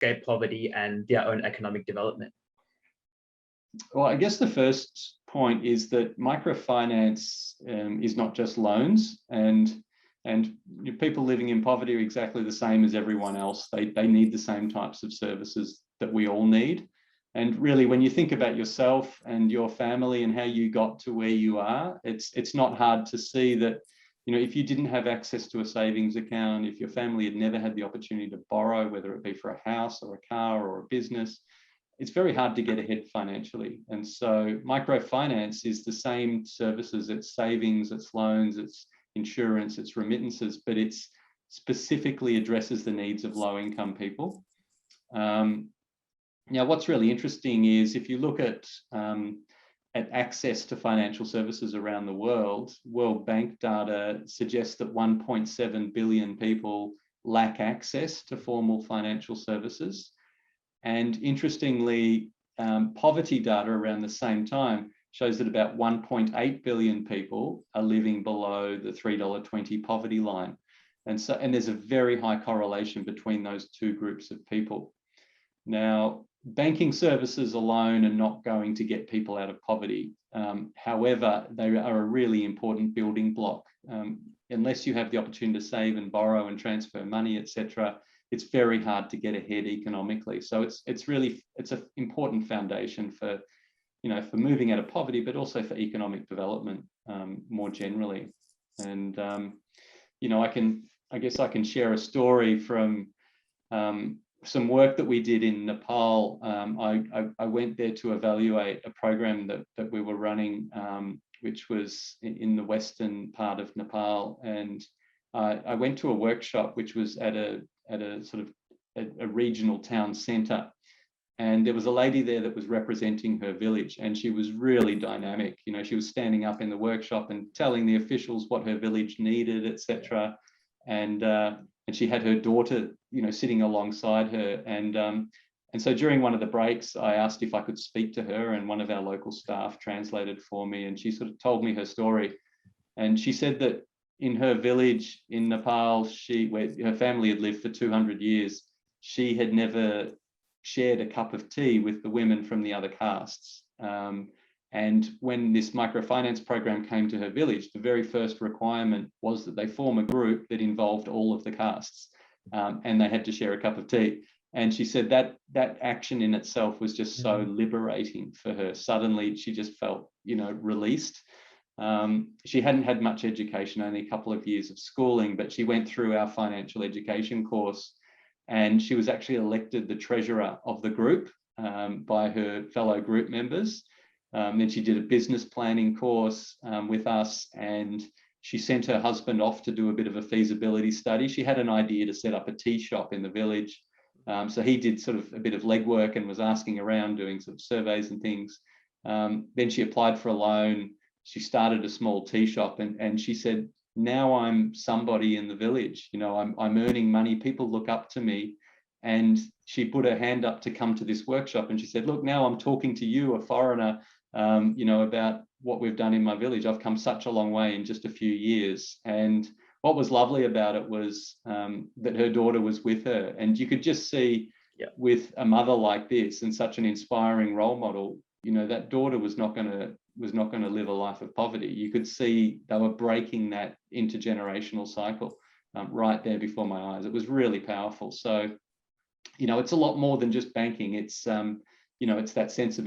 escape poverty and their own economic development? Well, I guess the first point is that microfinance is not just loans, and people living in poverty are exactly the same as everyone else. They need the same types of services that we all need. And really, when you think about yourself and your family and how you got to where you are, it's not hard to see that, you know, if you didn't have access to a savings account, if your family had never had the opportunity to borrow, whether it be for a house or a car or a business, it's very hard to get ahead financially. And so microfinance is the same services. It's savings, it's loans, it's insurance, it's remittances, but it's specifically addresses the needs of low-income people. Now, what's really interesting is if you look at access to financial services around the world, World Bank data suggests that 1.7 billion people lack access to formal financial services. And interestingly, poverty data around the same time shows that about 1.8 billion people are living below the $3.20 poverty line. And there's a very high correlation between those two groups of people. Now, banking services alone are not going to get people out of poverty. However, they are a really important building block. Unless you have the opportunity to save and borrow and transfer money, etc., it's very hard to get ahead economically. So it's an important foundation for, you know, for moving out of poverty, but also for economic development more generally. And you know, I guess I can share a story from some work that we did in Nepal. I went there to evaluate a program that we were running, which was in the western part of Nepal, and I went to a workshop which was at a sort of a regional town centre, and there was a lady there that was representing her village, and she was really dynamic. You know, she was standing up in the workshop and telling the officials what her village needed, etc. And she had her daughter, you know, sitting alongside her. And so during one of the breaks, I asked if I could speak to her, and one of our local staff translated for me, and she sort of told me her story. And she said that in her village in Nepal, where her family had lived for 200 years, she had never shared a cup of tea with the women from the other castes. And when this microfinance program came to her village, the very first requirement was that they form a group that involved all of the castes, and they had to share a cup of tea. And she said that action in itself was just so liberating for her. Suddenly, she just felt, you know, released. She hadn't had much education, only a couple of years of schooling, but she went through our financial education course, and she was actually elected the treasurer of the group by her fellow group members. Then she did a business planning course with us, and she sent her husband off to do a bit of a feasibility study. She had an idea to set up a tea shop in the village. So he did sort of a bit of legwork and was asking around, doing sort of surveys and things. Then she applied for a loan. She started a small tea shop, and she said, now I'm somebody in the village. You know, I'm earning money. People look up to me. And she put her hand up to come to this workshop, and she said, look, now I'm talking to you, a foreigner, you know, about what we've done in my village. I've come such a long way in just a few years. And what was lovely about it was that her daughter was with her, and you could just see with a mother like this and such an inspiring role model, you know, that daughter was not going to live a life of poverty. You could see they were breaking that intergenerational cycle right there before my eyes. It was really powerful. So, you know, it's a lot more than just banking. It's you know, it's that sense of